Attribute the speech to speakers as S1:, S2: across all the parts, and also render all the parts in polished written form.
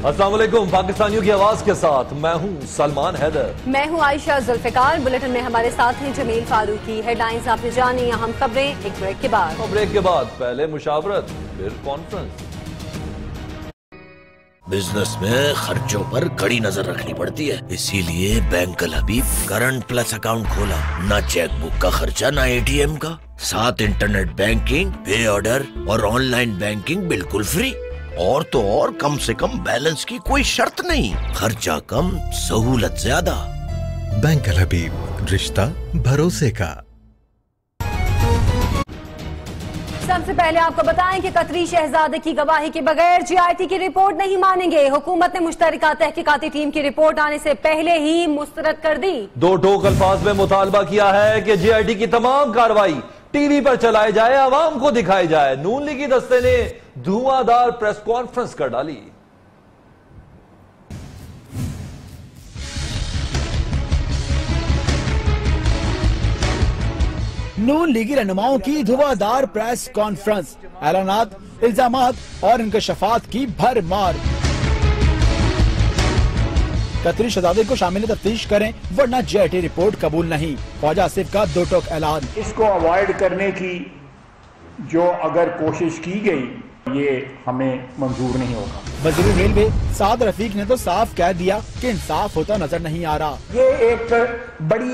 S1: अस्सलाम वालेकुम। पाकिस्तानियों की आवाज के साथ मैं हूं सलमान हैदर।
S2: मैं हूं आयशा जुल्फिकार। बुलेटिन में हमारे साथ हैं जमील फारूकी। हेडलाइंस आपने जानी, अहम खबरें एक ब्रेक के बाद।
S1: और ब्रेक के बाद पहले मुशावरत फिर कॉन्फ्रेंस।
S3: बिजनेस में खर्चों पर कड़ी नजर रखनी पड़ती है, इसीलिए बैंक अल हबीब करंट प्लस अकाउंट खोला। ना चेकबुक का खर्चा, ना एटीएम का, साथ इंटरनेट बैंकिंग, पे ऑर्डर और ऑनलाइन बैंकिंग बिल्कुल फ्री। और तो और कम से कम बैलेंस की कोई शर्त नहीं, खर्चा कम सहूलत ज्यादा।
S4: बैंक अल हबीब, रिश्ता भरोसे का।
S2: सबसे पहले आपको बताएं कि कतरी शहजादे की गवाही के बगैर जीआईटी की रिपोर्ट नहीं मानेंगे। हुकूमत ने मुश्तरका तहकीकाती टीम की रिपोर्ट आने से पहले ही मुस्तरद कर दी।
S1: दो टोक अल्फाज में मुतालबा किया है कि जीआईटी की तमाम कार्रवाई टीवी पर चलाई जाए, आवाम को दिखाई जाए। नून लीगी दस्ते ने धुआंधार प्रेस कॉन्फ्रेंस कर डाली।
S5: नून लीगी रहनुमाओं की धुआंधार प्रेस कॉन्फ्रेंस, ऐलानात, इल्जामात और इंकशाफात की भरमार। कतरी शहजादे को शामिल तफ्तीश करें वरना जीआईटी रिपोर्ट कबूल नहीं। ख्वाजा आसिफ का दो टोक ऐलान।
S6: इसको अवॉइड करने की जो अगर कोशिश की गई ये हमें मंजूर नहीं होगा।
S5: वज़ीर रेलवे साद रफीक ने तो साफ कह दिया कि इंसाफ होता नजर नहीं आ रहा।
S6: ये एक बड़ी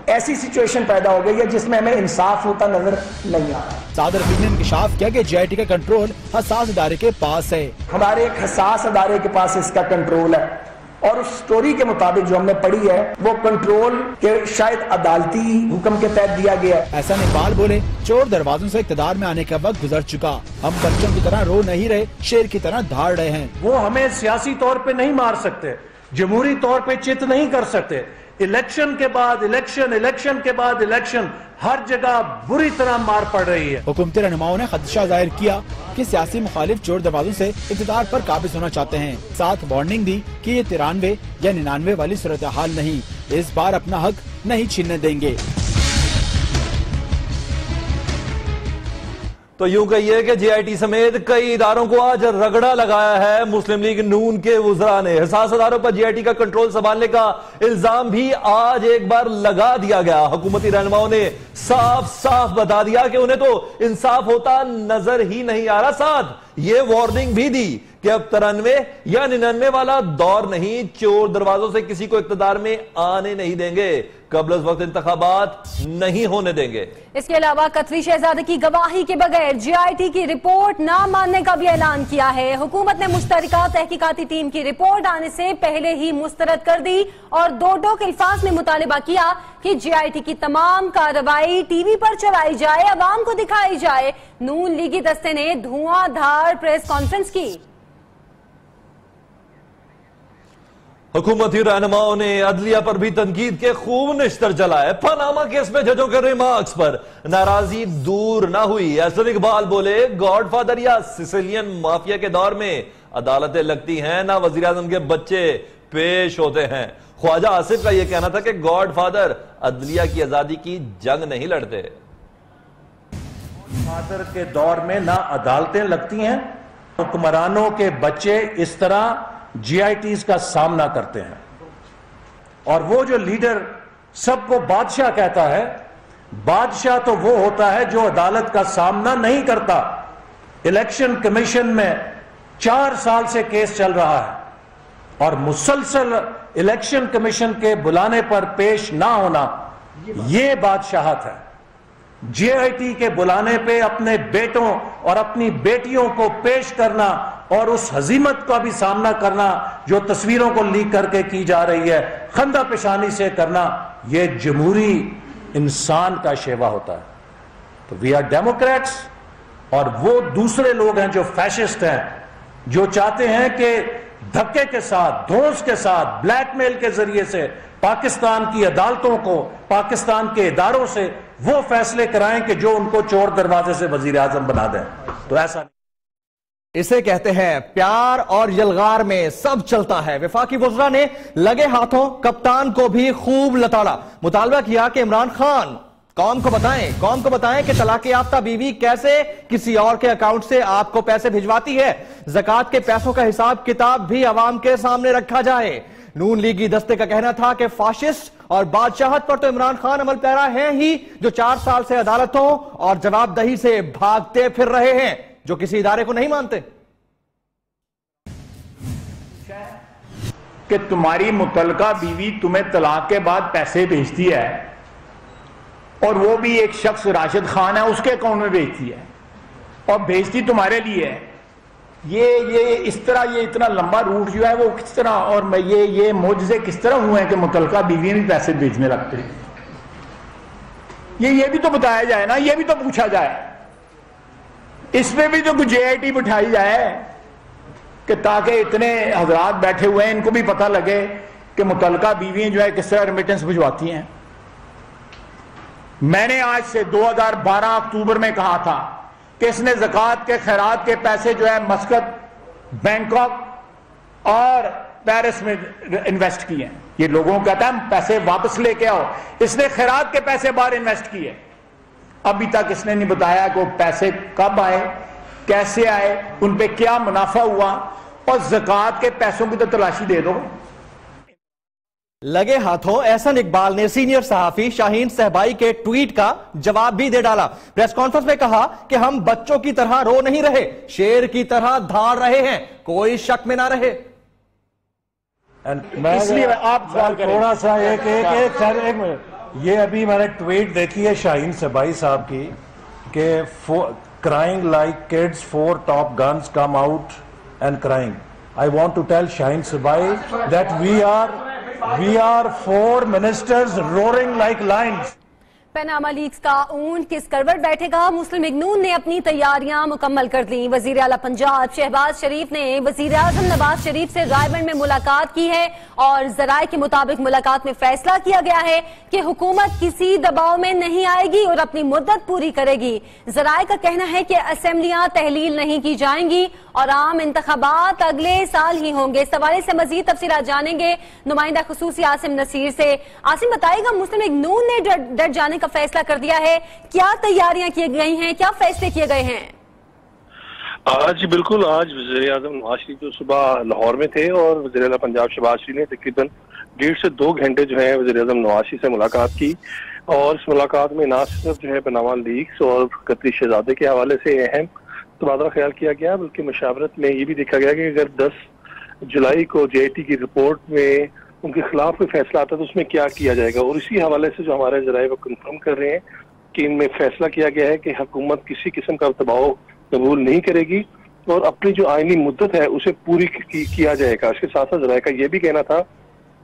S6: ऐसी सिचुएशन पैदा हो गई है जिसमें हमें इंसाफ होता नजर नहीं आ रहा।
S5: साद रफीक ने इंकशाफ किया कि जीआईटी का कंट्रोल हसास इदारे के पास है।
S6: हमारे एक हसास इदारे के पास इसका कंट्रोल है और उस स्टोरी के मुताबिक जो हमने पढ़ी है वो कंट्रोल के शायद अदालती हुक्म के तहत दिया गया है।
S5: ऐसा नेपाल बोले, चोर दरवाजों से इक़्तिदार में आने का वक्त गुजर चुका। हम बच्चों की तरह रो नहीं रहे, शेर की तरह धाड़ रहे हैं।
S7: वो हमें सियासी तौर पे नहीं मार सकते, जमहूरी तौर पे चित नहीं कर सकते। इलेक्शन के बाद इलेक्शन, इलेक्शन के बाद इलेक्शन, हर जगह बुरी तरह मार पड़ रही है।
S5: हुकूमती रहनुमाओं ने खदशा जाहिर किया कि सियासी मुखालिफ चोर दरवाजों से इक़्तिदार पर काबिज होना चाहते हैं। साथ वार्निंग दी कि ये 93 या 99 वाली सूरत हाल नहीं, इस बार अपना हक नहीं छीनने देंगे।
S1: तो यूं कहिए कि जीआईटी समेत कई इदारों को आज रगड़ा लगाया है मुस्लिम लीग नून के वुज़रा ने। हसास इदारों पर जीआईटी का कंट्रोल संभालने का इल्जाम भी आज एक बार लगा दिया गया। हुकूमती रहनुमाओं ने साफ साफ बता दिया कि उन्हें तो इंसाफ होता नजर ही नहीं आ रहा। साथ ये वार्निंग भी दी कि अब 93 या 99 वाला दौर नहीं, चोर दरवाजों से किसी को इक़्तिदार में आने नहीं देंगे, कब्ल वक्त इंतखाबात नहीं होने देंगे।
S2: इसके अलावा कतरी शहजादे की गवाही के बगैर जीआईटी की रिपोर्ट न मानने का भी ऐलान किया है। हुकूमत ने मुश्तरका तहकीकाती टीम की रिपोर्ट आने से पहले ही मुस्तरद कर दी और दो टोक अल्फाज में मुतालबा किया कि जीआईटी की तमाम कार्रवाई टीवी पर चलाई जाए, आवाम को दिखाई जाए। नून लीगी दस्ते ने धुआंधार प्रेस कॉन्फ्रेंस की।
S1: हुकूमती रहनुमाओं ने अदलिया पर भी तनकीद के खूब निश्तर चलाए। पनामा केस में जजों के रिमार्क्स पर नाराजगी दूर ना हुई। एहसन इकबाल बोले, गॉडफादर या सिसिलियन माफिया के दौर में अदालतें लगती हैं, ना वजीर आजम के बच्चे पेश होते हैं। ख्वाजा आसिफ का यह कहना था कि गॉडफादर अदलिया की आजादी की जंग नहीं लड़ते।
S7: फादर के दौर में ना अदालतें लगती हैं, हुक्मरानों के बच्चे इस तरह जीआईटीज का सामना करते हैं। और वो जो लीडर सबको बादशाह कहता है, बादशाह तो वो होता है जो अदालत का सामना नहीं करता। इलेक्शन कमीशन में 4 साल से केस चल रहा है और मुसलसल इलेक्शन कमीशन के बुलाने पर पेश ना होना, ये बादशाहत है। जीआईटी के बुलाने पे अपने बेटों और अपनी बेटियों को पेश करना और उस हजीमत का भी सामना करना जो तस्वीरों को लीक करके की जा रही है, खंदा पेशानी से करना, यह जमहूरी इंसान का शेवा होता है। तो वी आर डेमोक्रेट्स और वो दूसरे लोग हैं जो फैशिस्ट हैं, जो चाहते हैं कि धक्के के साथ, धौंस के साथ, ब्लैकमेल के जरिए से पाकिस्तान की अदालतों को, पाकिस्तान के इदारों से वो फैसले कराएं कि जो उनको चोर दरवाजे से वजीर आजम बना दें। तो ऐसा
S8: इसे कहते हैं प्यार और यलगार में सब चलता है। वफाकी वज़रा ने लगे हाथों कप्तान को भी खूब लताड़ा। मुतालबा किया कि इमरान खान कौम को बताएं कि तलाक याफ्ता बीवी कैसे किसी और के अकाउंट से आपको पैसे भिजवाती है। ज़कात के पैसों का हिसाब किताब भी अवाम के सामने रखा जाए। नून लीगी दस्ते का कहना था कि फाशिस्ट और बादशाहत पर तो इमरान खान अमल पैरा हैं ही, जो 4 साल से अदालतों और जवाबदही से भागते फिर रहे हैं, जो किसी इदारे को नहीं मानते।
S6: कि तुम्हारी मुतलका बीवी तुम्हें तलाक के बाद पैसे भेजती है और वो भी एक शख्स राशिद खान है उसके अकाउंट में भेजती है और भेजती तुम्हारे लिए है। ये इस तरह ये इतना लंबा रूट जो है वो किस तरह, और मैं ये मोजज़े किस तरह हुए हैं कि मुतलका बीवी भी पैसे भेजने लगते हैं। ये भी तो बताया जाए ना, ये भी तो पूछा जाए, इसमें भी तो कुछ JIT बिठाई जाए कि ताकि इतने हजरात बैठे हुए हैं इनको भी पता लगे कि मुतलका बीवियां जो है किस तरह रेमिटेंस भिजवाती हैं। मैंने आज से 2012 अक्टूबर में कहा था कि इसने ज़कात के खैरात के पैसे जो है मस्कत, बैंकॉक और पेरिस में इन्वेस्ट किए हैं। ये लोगों को कहता है पैसे वापस लेके आओ, इसने खैरात के पैसे बाहर इन्वेस्ट किए। अभी तक इसने नहीं बताया कि वो पैसे कब आए, कैसे आए, उन पे क्या मुनाफा हुआ, और ज़कात के पैसों की तो तलाशी दे दो।
S8: लगे हाथों एहसन इकबाल ने सीनियर सहाफी शाहीन सहबाई के ट्वीट का जवाब भी दे डाला। प्रेस कॉन्फ्रेंस में कहा कि हम बच्चों की तरह रो नहीं रहे, शेर की तरह धाड़ रहे हैं, कोई शक में ना रहे।
S7: इसलिए आप थोड़ा सा एक मिनट, ये अभी मैंने ट्वीट देखी है शाहीन सहबाई साहब की कि crying like kids, 4 top guns come out and crying. I want to tell Shaheen Sabai that we are 4 ministers roaring like lions.
S2: Panama leagues का ऊंट किस करवट बैठेगा, मुस्लिम लीग नून ने अपनी तैयारियां मुकम्मल कर ली। वजीर आला पंजाब शहबाज शरीफ ने वजीर आजम नवाज शरीफ से रायबंद में मुलाकात की है और जराये के मुताबिक मुलाकात में फैसला किया गया है कि हुकूमत किसी दबाव में नहीं आएगी और अपनी मुद्दत पूरी करेगी। जराये का कहना है कि असेंबलियां तहलील नहीं की जाएंगी और आम इंतखाबात अगले साल ही होंगे। इस हवाले से मजीद तफसीलात जानेंगे नुमाइंदा खुसूसी आसिम नसीर से। आसिम बताएगा, मुस्लिम लीग नून ने डट जाने का फैसला कर दिया है, क्या तैयारियां की गई हैं, क्या फैसले किए गए हैं?
S9: आज बिल्कुल, आज वज़ीर आज़म नवाज शरीफ जो सुबह लाहौर में थे और वज़ीर आला पंजाब शहबाज शरीफ ने तकरीबन 1.5 से 2 घंटे जो है वज़ीर आज़म नवाज शरीफ से मुलाकात की। और इस मुलाकात में ना सिर्फ जो है पनामा लीग्स और कतरी शहजादे के हवाले से अहम तबादला ख्याल किया गया, बल्कि मशावरत में ये भी देखा गया कि अगर 10 जुलाई को JIT की रिपोर्ट में उनके खिलाफ कोई फैसला आता है तो उसमें क्या किया जाएगा। और इसी हवाले से जो हमारे जराये वो कंफर्म कर रहे हैं कि इनमें फैसला किया गया है कि हुकूमत किसी किस्म का दबाव कबूल नहीं करेगी और अपनी जो आईनी मुद्दत है उसे पूरी किया जाएगा। इसके साथ साथ जराये का यह भी कहना था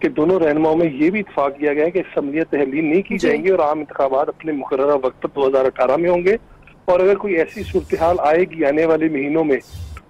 S9: कि दोनों रहनुमाओं में ये भी इत्तेफाक किया गया है कि असम्बलियां तहलील नहीं की जाएंगी और आम इंतखाबात अपने मुकर्ररा वक्त पर 2018 में होंगे। और अगर कोई ऐसी सूरत हाल आएगी आने वाले महीनों में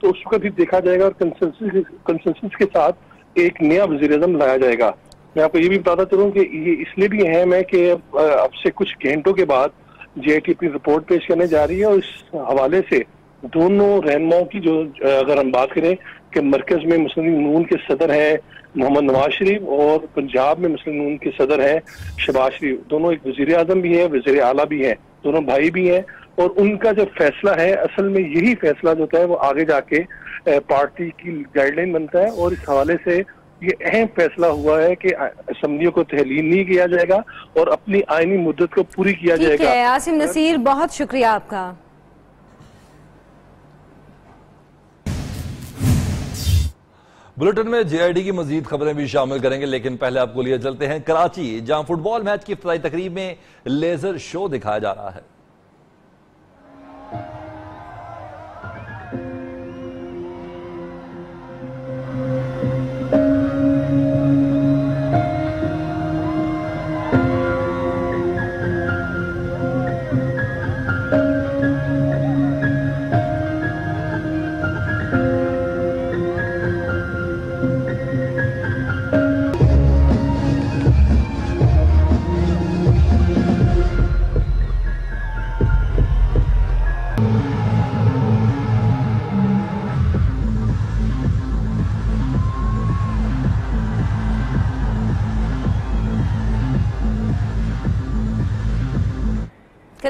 S9: तो उस वक्त भी देखा जाएगा और कंसेंसस के साथ एक नया वज़ीर आज़म लाया जाएगा। मैं आपको ये भी बताता चलूँ कि ये इसलिए भी अहम है कि अब से कुछ घंटों के बाद JIT अपनी रिपोर्ट पेश करने जा रही है और इस हवाले से दोनों रहनुमाओं की जो अगर हम बात करें कि मरकज में मुस्लिम लीग नून के सदर हैं मोहम्मद नवाज शरीफ और पंजाब में मुस्लिम नून के सदर हैं शहबाज शरीफ, दोनों एक वज़ीर आज़म भी है, वज़ीर आला भी है, दोनों भाई भी हैं। और उनका जो फैसला है असल में यही फैसला जो है वो आगे जाके पार्टी की गाइडलाइन बनता है। और इस हवाले से ये अहम फैसला हुआ है कि असम्बलियों को तहलील नहीं किया जाएगा और अपनी आईनी मुद्दत को पूरी किया जाएगा।
S2: आसिम नसीर, बहुत शुक्रिया आपका।
S1: बुलेटिन में JIT की मजीद खबरें भी शामिल करेंगे, लेकिन पहले आपको लिए चलते हैं कराची, जहां फुटबॉल मैच की इफ्तिताई तकरीब में लेजर शो दिखाया जा रहा है।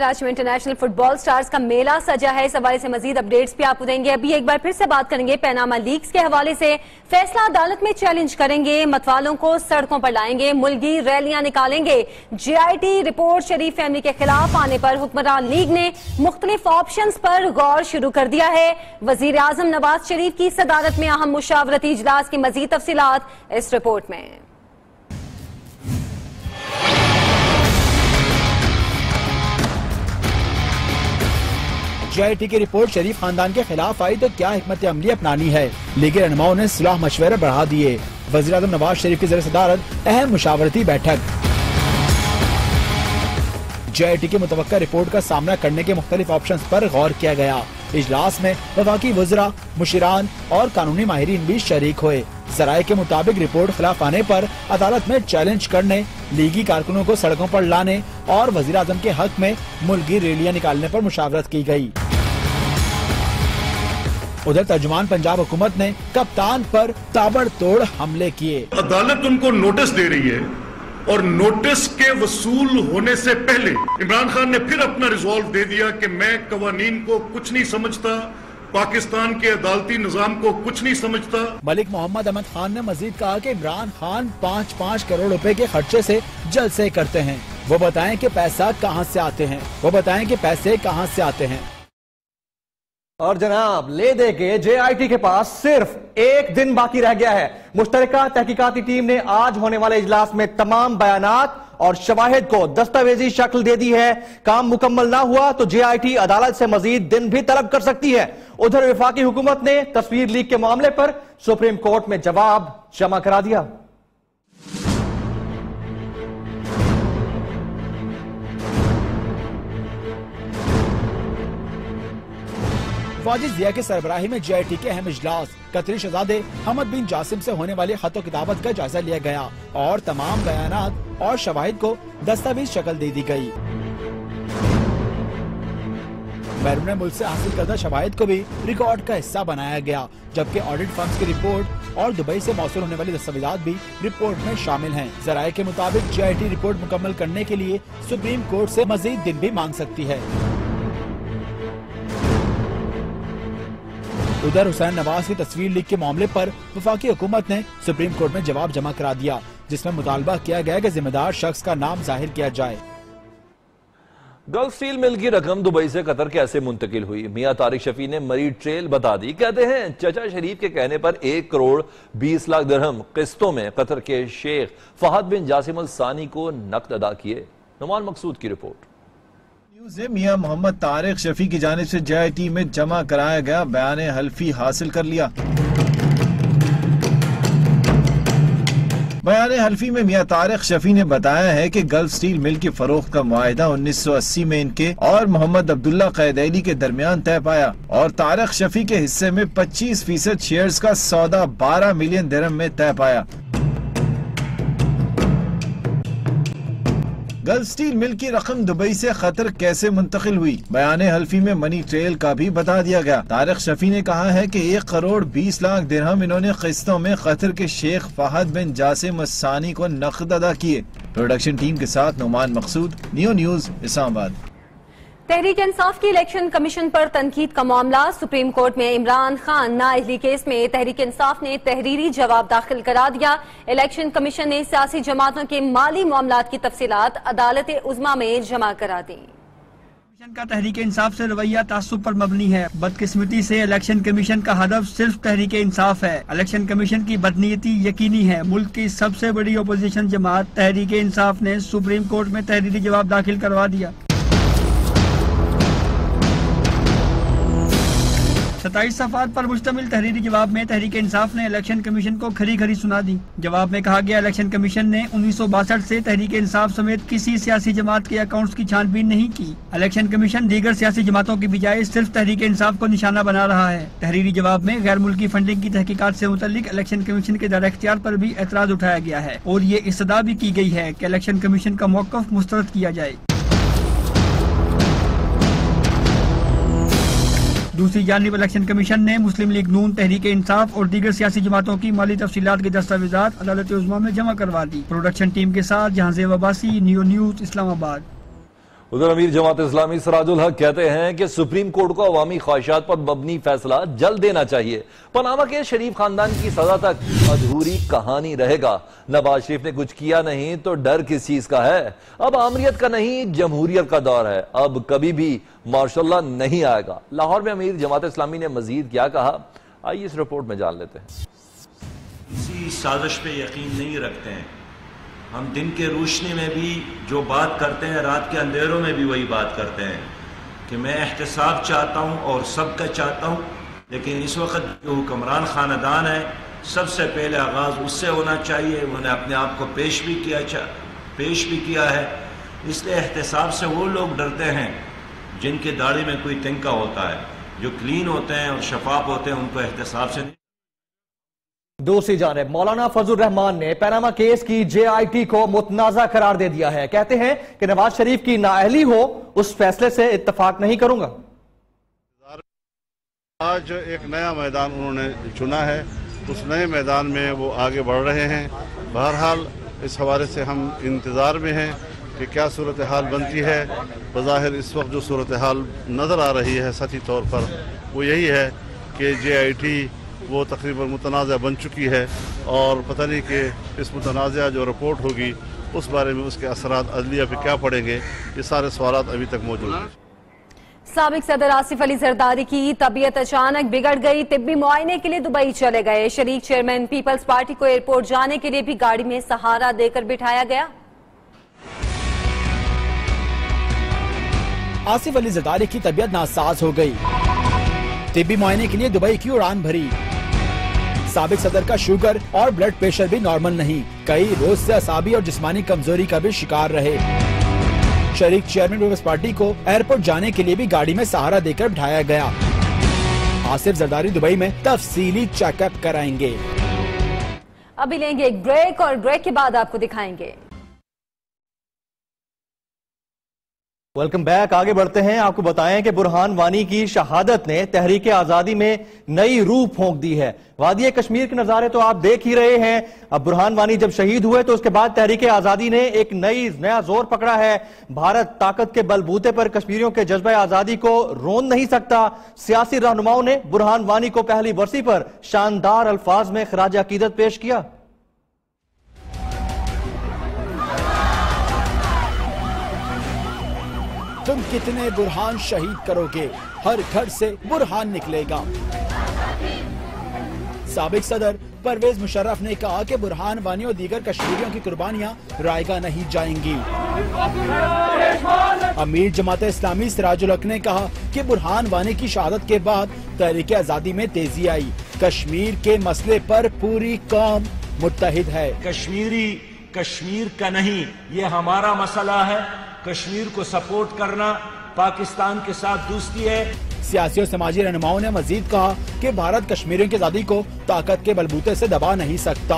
S2: राज्य में इंटरनेशनल फुटबॉल स्टार्स का मेला सजा है। इस हवाले से मजीद अपडेट्स भी आपको देंगे। अभी एक बार फिर से बात करेंगे पैनामा लीक्स के हवाले से। फैसला अदालत में चैलेंज करेंगे, मतवालों को सड़कों पर लाएंगे, मुल्की रैलियां निकालेंगे। JIT रिपोर्ट शरीफ फैमिली के खिलाफ आने पर हुक्मरान लीग ने मुख्तलिफ ऑप्शंस पर गौर शुरू कर दिया है। वजीर आजम नवाज शरीफ की सदारत में अहम मुशावरती इजलास की मजीद तफसीलात इस रिपोर्ट में।
S5: JIT की रिपोर्ट शरीफ खानदान के खिलाफ आई तो क्या हिकमत अमली अपनानी है। लीगी रहनुमाओं ने सुलह मशवरे बढ़ा दिए। वज़ीर आज़म नवाज शरीफ की ज़ेर सदारत अहम मुशावरती बैठक। JIT की मुतवक्का रिपोर्ट का सामना करने के मुख्तलिफ ऑप्शंस पर गौर किया गया। इजलास में वफाकी वज़रा, मुशीरान और कानूनी माहिरीन भी शरीक हुए। ज़राए के मुताबिक रिपोर्ट खिलाफ आने पर अदालत में चैलेंज करने, लीगी कारकुनों को सड़कों पर लाने और वज़ीर आज़म के हक में मुल्की रैलियां निकालने पर मुशावरत की गई। उधर तर्जुमान पंजाब हुकूमत ने कप्तान पर ताबड़तोड़ हमले किए।
S10: अदालत उनको नोटिस दे रही है और नोटिस के वसूल होने से पहले इमरान खान ने फिर अपना रिजॉल्व दे दिया कि मैं कवानीन को कुछ नहीं समझता, पाकिस्तान के अदालती निजाम को कुछ नहीं समझता।
S5: मलिक मोहम्मद अहमद खान ने मजीद कहा कि इमरान खान 5-5 करोड़ रुपए के खर्चे से जलसे करते हैं। वो बताएं कि पैसा कहां से आते हैं, वो बताएं कि पैसे कहां से आते हैं।
S8: और जनाब, ले दे के JIT के पास सिर्फ एक दिन बाकी रह गया है। मुश्तरका तहकीकाती टीम ने आज होने वाले इजलास में तमाम बयानात और शवाहिद को दस्तावेजी शक्ल दे दी है। काम मुकम्मल ना हुआ तो JIT अदालत से मजीद दिन भी तलब कर सकती है। उधर वफाकी हुकूमत ने तस्वीर लीक के मामले पर सुप्रीम कोर्ट में जवाब जमा करा दिया।
S5: वाजिद जिया की सरबराही में JIT के अहम इजलास, कतरी शहजादे हमद बिन जासिम से होने वाली खतो किताबत का जायजा लिया गया और तमाम बयानात और शवाहिद को दस्तावेज शक्ल दे दी गई। बैरून मुल्क से हासिल करदा शवाहिद को भी रिकॉर्ड का हिस्सा बनाया गया, जबकि ऑडिट फर्म्स की रिपोर्ट और दुबई से मौसूल होने वाली दस्तावेजात भी रिपोर्ट में शामिल हैं। ज़राए के मुताबिक JIT रिपोर्ट मुकम्मल करने के लिए सुप्रीम कोर्ट से मजीद दिन भी मांग सकती है। उधर हुसैन नवाज की तस्वीर लीक के मामले पर वफाकी हुकूमत ने सुप्रीम कोर्ट में जवाब जमा करा दिया, जिसमें मुतालबा किया गया कि जिम्मेदार शख्स का नाम जाहिर किया जाए।
S1: गल्फ स्टील मिल की रकम दुबई से कतर कैसे मुंतकिल हुई? मियां तारिक शफी ने मरी ट्रेल बता दी। कहते हैं चचा शरीफ के कहने पर 1 करोड़ 20 लाख दिरहम किस्तों में कतर के शेख फहद बिन जासिम अल सानी को नकद अदा किए। नुमान मकसूद की रिपोर्ट।
S11: मियां मोहम्मद तारिक शफी की जानिब से JIT में जमा कराया गया बयान हल्फी हासिल कर लिया। बयान हल्फी में मियां तारिक शफी ने बताया है कि गल्फ स्टील मिल की फरोख्त का मुआहिदा 1980 में इनके और मोहम्मद अब्दुल्ला कैदैली के दरमियान तय पाया और तारिक शफी के हिस्से में 25% शेयर्स का सौदा 12 मिलियन दिरहम में तय पाया। गल्फ स्टील मिल की रकम दुबई से कतर कैसे मुंतकिल हुई? बयान हल्फी में मनी ट्रेल का भी बता दिया गया। तारिक शफी ने कहा है कि 1 करोड़ 20 लाख दिरहम इन्होंने किस्तों में कतर के शेख फहद बिन जासिम अल सानी को नकद अदा किए। प्रोडक्शन टीम के साथ नुमान मकसूद, नियो न्यूज, इस्लामाबाद।
S2: तहरीक इंसाफ की इलेक्शन कमीशन पर तनकीद का मामला सुप्रीम कोर्ट में। इमरान खान नाअहली केस में तहरीक इंसाफ ने तहरीरी जवाब दाखिल करा दिया। इलेक्शन कमीशन ने सियासी जमातों के माली मामलात की तफसीलात अदालत उज़्मा में जमा करा दी।
S12: कमीशन का तहरीक इंसाफ से रवैया तासुब पर मबनी है। बदकिस्मती से इलेक्शन कमीशन का हदफ सिर्फ तहरीक इंसाफ है। इलेक्शन कमीशन की बदनीयती यकीनी है। मुल्क की सबसे बड़ी अपोजिशन जमात तहरीक इंसाफ ने सुप्रीम कोर्ट में तहरीरी जवाब दाखिल करवा दिया। 27 सफ़ात पर मुश्तमिल तहरीरी जवाब में तहरीक इंसाफ ने इलेक्शन कमीशन को खरी खरी सुना दी। जवाब में कहा गया, इलेक्शन कमीशन ने 1962 से तहरीक इंसाफ समेत किसी सियासी जमात के अकाउंट्स की छानबीन नहीं की। इलेक्शन कमीशन दीगर सियासी जमातों की बजाय सिर्फ तहरीक इंसाफ को निशाना बना रहा है। तहरीरी जवाब में गैर मुल्की फंडिंग की तहकीकात से मुतल्लिक इलेक्शन कमीशन के दायरा इख्तियार पर भी एतराज उठाया गया है और ये इस्तदा भी की गई है कि इलेक्शन कमीशन का मौक़िफ़ मुस्तरद किया जाए। दूसरी जानिब इलेक्शन कमीशन ने मुस्लिम लीग नून, तहरीक इंसाफ और दीगर सियासी जमातों की माली तफसीलात के दस्तावेजात अदालत उज़्मा में जमा करवा दी। प्रोडक्शन टीम के साथ जहां ज़ेब अब्बासी, नियो न्यूज़, इस्लामाबाद।
S1: उधर अमीर जमात इस्लामी सिराजुल हक कहते हैं कि सुप्रीम कोर्ट को अवामी ख्वाहिशात पर मबनी फैसला जल्द देना चाहिए। पनामा के शरीफ खानदान की सजा तक अधूरी कहानी रहेगा। नवाज शरीफ ने कुछ किया नहीं तो डर किस चीज का है। अब आमरीत का नहीं जमहूरियत का दौर है, अब कभी भी मार्शल लॉ नहीं आएगा। लाहौर में अमीर जमात इस्लामी ने मजीद क्या कहा, आइए इस रिपोर्ट में जान लेते हैं।
S13: किसी साजिश पे यकीन नहीं रखते हैं। हम दिन के रोशनी में भी जो बात करते हैं, रात के अंधेरों में भी वही बात करते हैं कि मैं एहतसाब चाहता हूँ और सबका चाहता हूँ, लेकिन इस वक्त जो हुक्मरान खानदान है सबसे पहले आगाज़ उससे होना चाहिए। उन्होंने अपने आप को पेश भी किया है, इसलिए एहतसाब से वो लोग डरते हैं जिनकी दाढ़ी में कोई तिनका होता है। जो क्लीन होते हैं और शफाफ होते हैं उनको एहतसाब से नहीं।
S8: दूसरी जानिब मौलाना फजल रहमान ने पनामा केस की JIT को मुतनाज़ा करार दे दिया है। कहते हैं कि नवाज शरीफ की नाअहली हो, उस फैसले से इत्तफाक नहीं करूंगा।
S14: आज एक नया मैदान उन्होंने चुना है, उस नए मैदान में वो आगे बढ़ रहे हैं। बहरहाल इस हवाले से हम इंतज़ार में हैं कि क्या सूरत हाल बनती है। बज़ाहिर इस वक्त जो सूरत हाल नज़र आ रही है सतही तौर पर वो यही है कि JIT वो तकरीबन मुतनाज़ा बन चुकी है और पता नहीं कि इस मुतनाज़ा जो रिपोर्ट होगी उस बारे में उसके असरात अदलिया पे क्या पड़ेंगे, ये सारे सवालात अभी तक मौजूद हैं।
S2: साबिक सदर आसिफ अली जरदारी की तबीयत अचानक बिगड़ गई, तिब्बी मुआयने के लिए दुबई चले गए। शरीक चेयरमैन पीपल्स पार्टी को एयरपोर्ट जाने के लिए भी गाड़ी में सहारा देकर बिठाया गया।
S5: आसिफ अली जरदारी की तबीयत नासाज हो गई, तिब्बी मुआयने के लिए दुबई की उड़ान भरी। साबिक सदर का शुगर और ब्लड प्रेशर भी नॉर्मल नहीं, कई रोज से असाबी और जिस्मानी कमजोरी का भी शिकार रहे। शरीक चेयरमैन पीपल्स पार्टी को एयरपोर्ट जाने के लिए भी गाड़ी में सहारा देकर बिठाया गया। आसिफ जरदारी दुबई में तफसीली चेकअप कराएंगे।
S2: अभी लेंगे एक ब्रेक और ब्रेक के बाद आपको दिखाएंगे।
S8: Welcome back. आगे बढ़ते हैं, आपको बताएं कि बुरहान वानी की शहादत ने तहरीक आजादी में नई रूह फूंक दी है। वादी कश्मीर के नजारे तो आप देख ही रहे हैं। अब बुरहान वानी जब शहीद हुए तो उसके बाद तहरीक आजादी ने एक नया जोर पकड़ा है। भारत ताकत के बलबूते पर कश्मीरियों के जज्बे आजादी को रोन नहीं सकता। सियासी रहनुमाओं ने बुरहान वानी को पहली बरसी पर शानदार अल्फाज में खराज अकीदत पेश किया।
S5: तुम कितने बुरहान शहीद करोगे, हर घर से बुरहान निकलेगा। साबिक सदर परवेज मुशर्रफ ने कहा कि बुरहान वानी और दीगर कश्मीरियों की कुर्बानियां रायगा नहीं जाएंगी। अमीर जमात इस्लामी सिराजुल हक ने कहा कि बुरहान वानी की शहादत के बाद तहरीक आजादी में तेजी आई। कश्मीर के मसले पर पूरी कौम मुत्तहिद है।
S13: कश्मीरी कश्मीर का नहीं, ये हमारा मसला है। कश्मीर को सपोर्ट करना पाकिस्तान के साथ दोस्ती है।
S5: सियासी और समाजी रहनुमाओं ने मजीद कहा कि भारत कश्मीरियों की आजादी को ताकत के बलबूते से दबा नहीं सकता।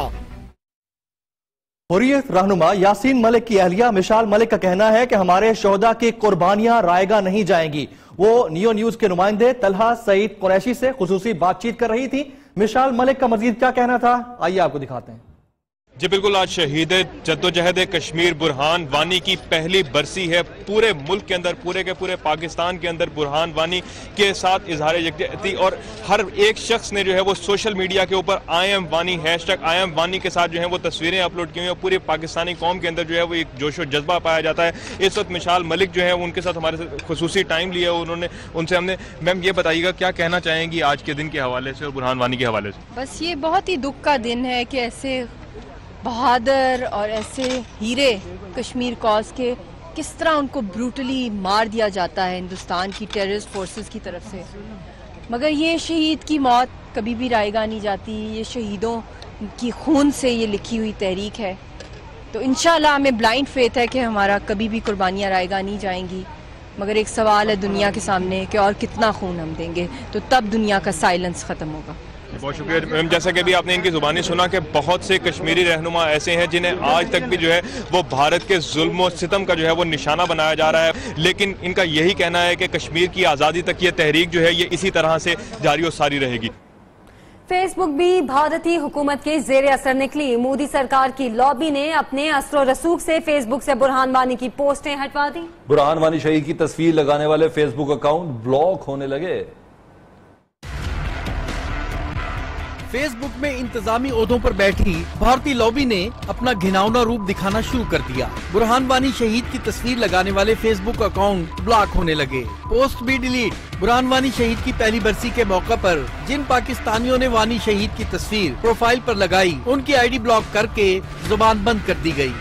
S8: हुर्रियत रहनुमा यासीन मलिक की अहलिया मिशाल मलिक का कहना है कि हमारे शोहदा की कुर्बानियां रायगा नहीं जाएंगी। वो नियो न्यूज के नुमाइंदे तलहा सईद कुरैशी से खुसूसी बातचीत कर रही थी। मिशाल मलिक का मजीद क्या कहना था, आइए आपको दिखाते हैं।
S15: जी बिल्कुल, आज शहीद जद्दोजहद कश्मीर बुरहान वानी की पहली बरसी है। पूरे मुल्क के अंदर, पूरे के पूरे पाकिस्तान के अंदर बुरहान वानी के साथ इजहार यकजहती और हर एक शख्स ने जो है वो सोशल मीडिया के ऊपर IM वानी हैशटैग IM वानी के साथ जो है वो तस्वीरें अपलोड की हुई हैं। पूरी पाकिस्तानी कौम के अंदर जो है वो एक जोश व जज्बा पाया जाता है। इस वक्त मिशाल मलिक जो है उनके साथ हमारे साथ खुसूसी टाइम लिया। उनसे हमने मैम ये बताइएगा क्या कहना चाहेंगी आज के दिन के हवाले से और बुरहान वानी के हवाले से।
S16: बस ये बहुत ही दुख का दिन है कि ऐसे बहादुर और ऐसे हीरे कश्मीर कॉज के किस तरह उनको ब्रूटली मार दिया जाता है हिंदुस्तान की टेररिस्ट फोर्सेस की तरफ से। मगर ये शहीद की मौत कभी भी रायगा नहीं जाती। ये शहीदों की खून से ये लिखी हुई तहरीक है। तो इंशाल्लाह हमें ब्लाइंड फेथ है कि हमारा कभी भी कुर्बानियाँ रायगा नहीं जाएंगी। मगर एक सवाल है दुनिया के सामने कि और कितना खून हम देंगे, तो तब दुनिया का साइलेंस ख़त्म होगा।
S15: बहुत शुक्रिया मैम। जैसा कि अभी आपने इनकी जुबानी सुना कि बहुत से कश्मीरी रहनुमा ऐसे हैं जिन्हें आज तक भी जो है वो भारत के जुल्म और सितम का जो है वो निशाना बनाया जा रहा है, लेकिन इनका यही कहना है कि कश्मीर की आज़ादी तक ये तहरीक जो है ये इसी तरह से जारी और सारी रहेगी।
S2: फेसबुक भी भारतीय हुकूमत के जेर असर निकली। मोदी सरकार की लॉबी ने अपने असर और रसूख से फेसबुक से बुरहान वानी की पोस्टें हटवा दी।
S1: बुरहान वानी शहीद की तस्वीर लगाने वाले फेसबुक अकाउंट ब्लॉक होने लगे।
S17: फेसबुक में इंतजामी ओहदों पर बैठी भारतीय लॉबी ने अपना घिनौना रूप दिखाना शुरू कर दिया। बुरहान वानी शहीद की तस्वीर लगाने वाले फेसबुक अकाउंट ब्लॉक होने लगे, पोस्ट भी डिलीट। बुरहान वानी शहीद की पहली बरसी के मौका पर जिन पाकिस्तानियों ने वानी शहीद की तस्वीर प्रोफाइल पर लगाई, उनकी आईडी ब्लॉक करके जुबान बंद कर दी गई।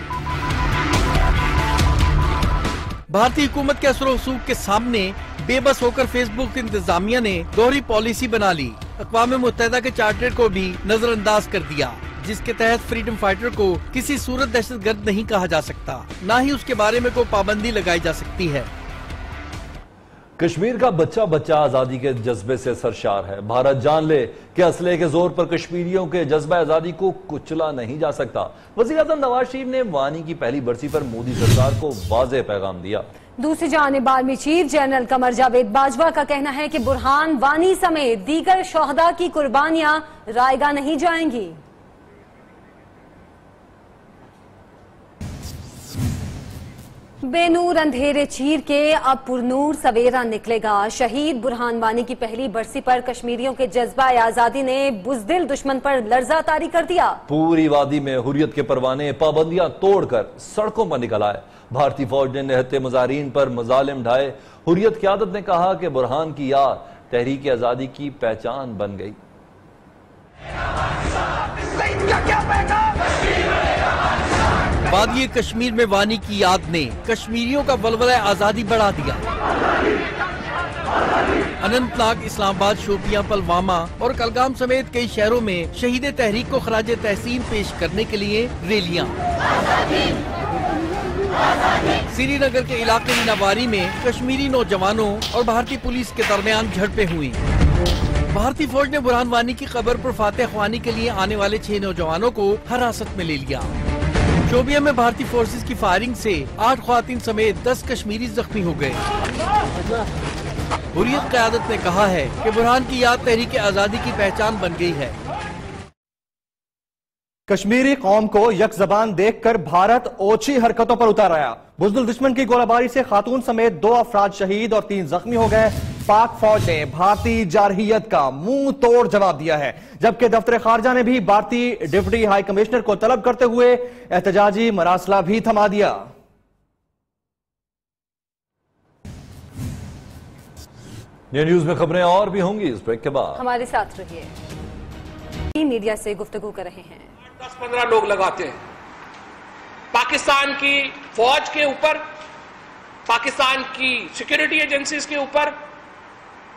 S17: भारतीय हुकूमत के असर रसूख के सामने बेबस होकर फेसबुक इंतजामिया ने दोहरी पॉलिसी बना ली। अक़वाम मुत्तहिदा के चार्टर को भी नजरअंदाज कर दिया, जिसके तहत फ्रीडम फाइटर को किसी सूरत दहशतगर्द नहीं कहा जा सकता, न ही उसके बारे में कोई पाबंदी लगाई जा सकती है।
S1: कश्मीर का बच्चा बच्चा आजादी के जज्बे से सरशार है। भारत जान ले कि असले के जोर पर कश्मीरियों के जज्बा आजादी को कुचला नहीं जा सकता। वज़ीर आज़म नवाज शरीफ ने वानी की पहली बरसी पर मोदी सरकार को वाज़ेह पैगाम दिया।
S2: दूसरी जानिब army chief general Qamar Javed Bajwa का कहना है कि बुरहान वानी समेत दीगर शोहदा की कुर्बानियां रायगा नहीं जाएंगी। बेनूर अंधेरे चीर के अब पुरनूर सवेरा निकलेगा। शहीद बुरहान वानी की पहली बरसी पर कश्मीरियों के जज्बा आजादी ने बुज़दिल दुश्मन पर लर्जा तारी कर दिया। पूरी वादी में हुर्रियत के परवाने पाबंदियां तोड़कर सड़कों पर निकल आए। भारतीय फौज ने निहत्ते मुजाहिरीन पर मजालिम ढाए। हुर्रियत क़यादत ने कहा कि बुरहान की याद तहरीक आजादी की पहचान बन गई।
S17: वादी कश्मीर में वानी की याद ने कश्मीरियों का वलवला आजादी बढ़ा दिया। अनंतनाग, इस्लामाबाद, शोपियां, पुलवामा और कलगाम समेत कई शहरों में शहीद तहरीक को खराज तहसीन पेश करने के लिए रैलियां। श्रीनगर के इलाके नवारी में कश्मीरी नौजवानों और भारतीय पुलिस के दरमियान झड़पें हुई। भारतीय फौज ने बुरहान वानी की कब्र पर फातह ख्वानी के लिए आने वाले 6 नौजवानों को हिरासत में ले लिया। शोपियां में भारतीय फोर्सेज की फायरिंग से 8 ख्वातीन समेत 10 कश्मीरी जख्मी हो गए। हुर्रियत क़यादत ने कहा है कि बुरहान की याद तहरीक आजादी की पहचान बन गई है।
S8: कश्मीरी कौम को यकजबान देखकर भारत ओछी हरकतों पर उतर आया। बुज़दिल दुश्मन की गोलाबारी से खातून समेत 2 अफराद शहीद और 3 जख्मी हो गए। पाक फौज ने भारतीय जारहियत का मुंह तोड़ जवाब दिया है, जबकि दफ्तर खारजा ने भी भारतीय डिप्टी हाई कमिश्नर को तलब करते हुए एहतजाजी मरासला भी थमा दिया।
S1: ये न्यूज में खबरें और भी होंगी इस ब्रेक के बाद।
S2: हमारे साथ रहिए। मीडिया से गुफ्तगू कर रहे हैं।
S18: 10-15 लोग लगाते हैं पाकिस्तान की फौज के ऊपर, पाकिस्तान की सिक्योरिटी एजेंसीज के ऊपर।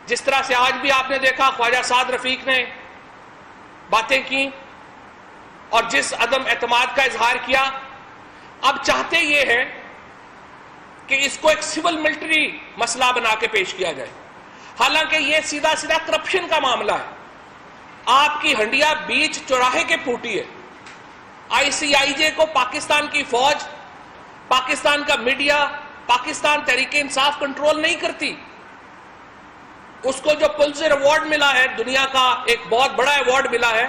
S18: जिस तरह से आज भी आपने देखा ख्वाजा साद रफीक ने बातें की और जिस अदम एतमाद का इजहार किया, अब चाहते ये है कि इसको एक सिविल मिलिट्री मसला बना के पेश किया जाए। हालांकि ये सीधा सीधा करप्शन का मामला है। आपकी हंडिया बीच चौराहे के फूटी है। ICIJ को पाकिस्तान की फौज, पाकिस्तान का मीडिया, पाकिस्तान तहरीक इंसाफ कंट्रोल नहीं करती। उसको जो पुलित्जर अवार्ड मिला है, दुनिया का एक बहुत बड़ा अवार्ड मिला है,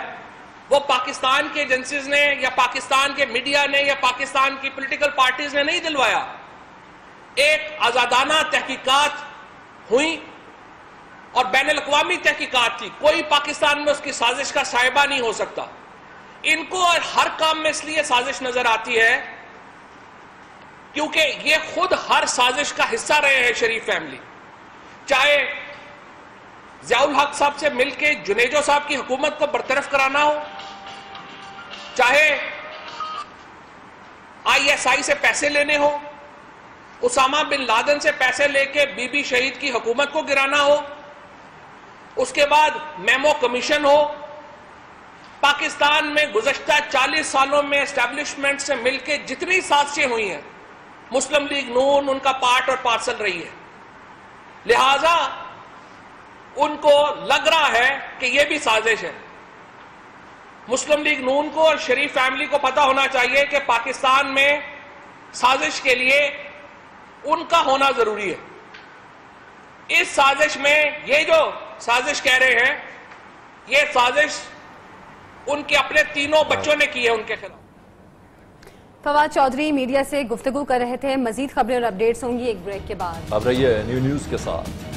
S18: वो पाकिस्तान के एजेंसीज ने या पाकिस्तान के मीडिया ने या पाकिस्तान की पॉलिटिकल पार्टीज ने नहीं दिलवाया। एक आजादाना तहकीकात हुई और बैनुल-अक़वामी तहकीकात थी। कोई पाकिस्तान में उसकी साजिश का साहिबा नहीं हो सकता। इनको और हर काम में इसलिए साजिश नजर आती है क्योंकि ये खुद हर साजिश का हिस्सा रहे हैं। शरीफ फैमिली, चाहे ज़ियाउल हक साहब से मिलके जुनेजो साहब की हुकूमत को बरतरफ कराना हो, चाहे ISI से पैसे लेने हो, उसामा बिन लादेन से पैसे लेके बीबी शहीद की हुकूमत को गिराना हो, उसके बाद मेमो कमीशन हो। पाकिस्तान में गुज़श्ता 40 सालों में एस्टैब्लिशमेंट से मिलके जितनी साजिशें हुई हैं, मुस्लिम लीग नून उनका पार्ट और पार्सल रही है। लिहाजा उनको लग रहा है कि यह भी साजिश है। मुस्लिम लीग नून को और शरीफ फैमिली को पता होना चाहिए कि पाकिस्तान में साजिश के लिए उनका होना जरूरी है। इस साजिश में ये जो साजिश कह रहे हैं, ये साजिश उनके अपने तीनों बच्चों ने की है उनके खिलाफ।
S2: फवाद चौधरी मीडिया से गुफ्तगू कर रहे थे। मजीद खबरें और अपडेट्स होंगी एक ब्रेक के बाद।
S1: अब रहिए न्यू न्यूज के साथ।